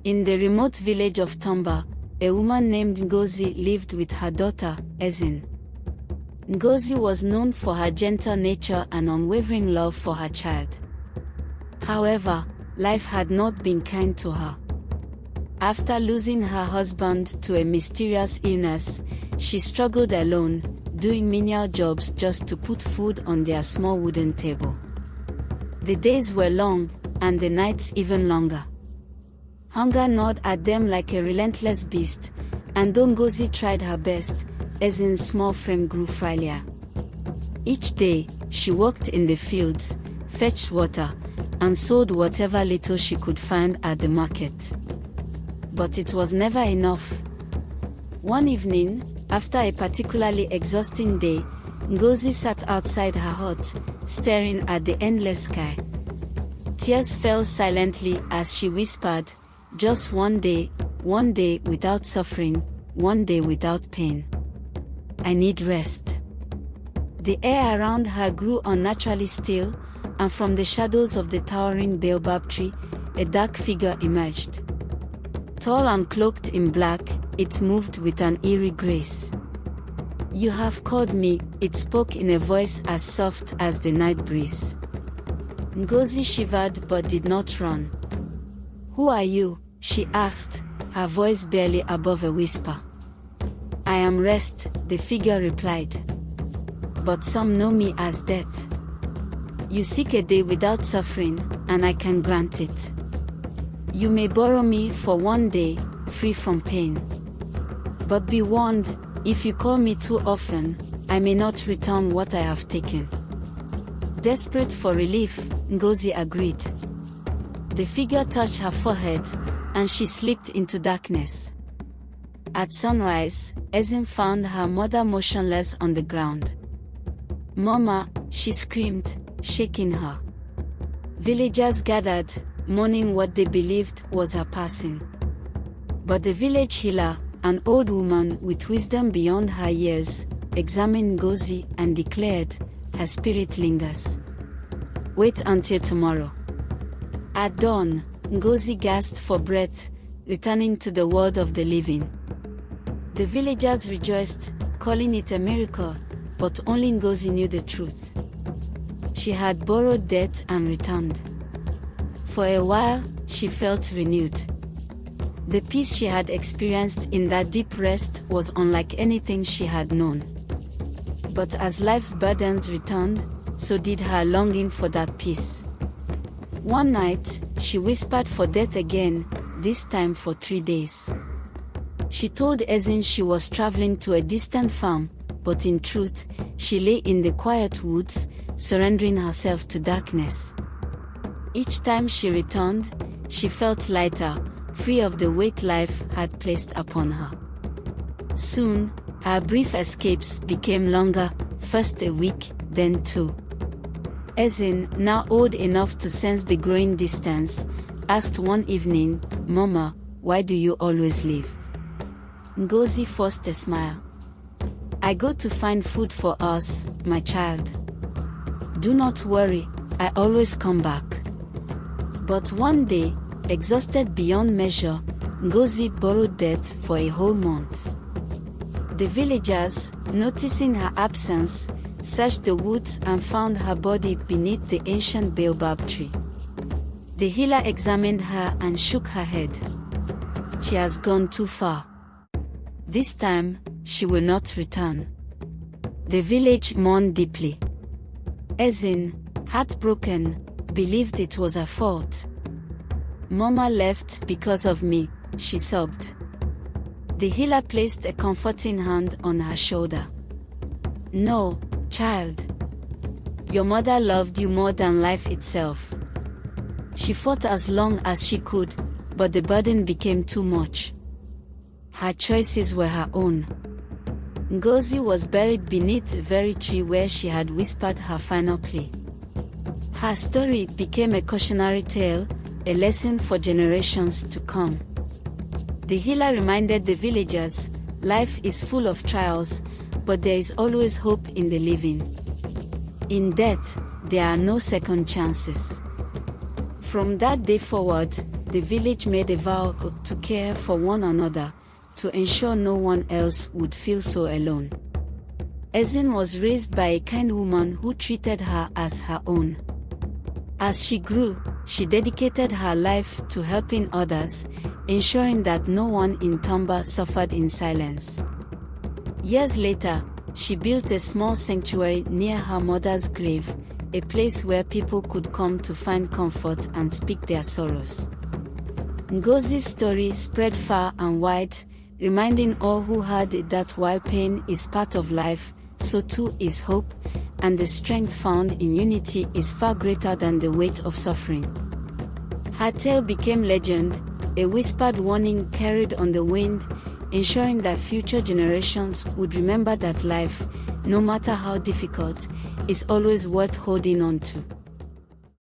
In the remote village of Tomba, a woman named Ngozi lived with her daughter, Ezin. Ngozi was known for her gentle nature and unwavering love for her child. However, life had not been kind to her. After losing her husband to a mysterious illness, she struggled alone, doing menial jobs just to put food on their small wooden table. The days were long, and the nights even longer. Hunger gnawed at them like a relentless beast, and though Ngozi tried her best, Ezin's small frame grew frailer. Each day, she worked in the fields, fetched water, and sold whatever little she could find at the market. But it was never enough. One evening, after a particularly exhausting day, Ngozi sat outside her hut, staring at the endless sky. Tears fell silently as she whispered, "Just one day without suffering, one day without pain. I need rest." The air around her grew unnaturally still, and from the shadows of the towering baobab tree, a dark figure emerged. Tall and cloaked in black, it moved with an eerie grace. "You have called me," it spoke in a voice as soft as the night breeze. Ngozi shivered but did not run. "Who are you?" she asked, her voice barely above a whisper. "I am Rest," the figure replied. "But some know me as Death. You seek a day without suffering, and I can grant it. You may borrow me for one day, free from pain. But be warned, if you call me too often, I may not return what I have taken." Desperate for relief, Ngozi agreed. The figure touched her forehead, and she slipped into darkness. At sunrise, Ezin found her mother motionless on the ground. "Mama," she screamed, shaking her. Villagers gathered, mourning what they believed was her passing. But the village healer, an old woman with wisdom beyond her years, examined Ngozi and declared, "Her spirit lingers. Wait until tomorrow." At dawn, Ngozi gasped for breath, returning to the world of the living. The villagers rejoiced, calling it a miracle, but only Ngozi knew the truth. She had borrowed death and returned. For a while, she felt renewed. The peace she had experienced in that deep rest was unlike anything she had known. But as life's burdens returned, so did her longing for that peace. One night, she whispered for death again, this time for 3 days. She told Ezin she was traveling to a distant farm, but in truth, she lay in the quiet woods, surrendering herself to darkness. Each time she returned, she felt lighter, free of the weight life had placed upon her. Soon, her brief escapes became longer, first a week, then 2. Ezin, now old enough to sense the growing distance, asked one evening, "Mama, why do you always leave?" Ngozi forced a smile. "I go to find food for us, my child. Do not worry, I always come back." But one day, exhausted beyond measure, Ngozi borrowed death for a whole month. The villagers, noticing her absence, searched the woods and found her body beneath the ancient baobab tree. The healer examined her and shook her head. "She has gone too far. This time, she will not return." The village mourned deeply. Ezin, heartbroken, believed it was her fault. "Mama left because of me," she sobbed. The healer placed a comforting hand on her shoulder. "No, child. Your mother loved you more than life itself. She fought as long as she could, but the burden became too much. Her choices were her own." Ngozi was buried beneath the very tree where she had whispered her final plea. Her story became a cautionary tale, a lesson for generations to come. The healer reminded the villagers, life is full of trials, but there is always hope in the living. In death, there are no second chances. From that day forward, the village made a vow to care for one another, to ensure no one else would feel so alone. Esin was raised by a kind woman who treated her as her own. As she grew, she dedicated her life to helping others, ensuring that no one in Tomba suffered in silence. Years later, she built a small sanctuary near her mother's grave, a place where people could come to find comfort and speak their sorrows. Ngozi's story spread far and wide, reminding all who heard it that while pain is part of life, so too is hope, and the strength found in unity is far greater than the weight of suffering. Her tale became legend, a whispered warning carried on the wind, ensuring that future generations would remember that life, no matter how difficult, is always worth holding on to.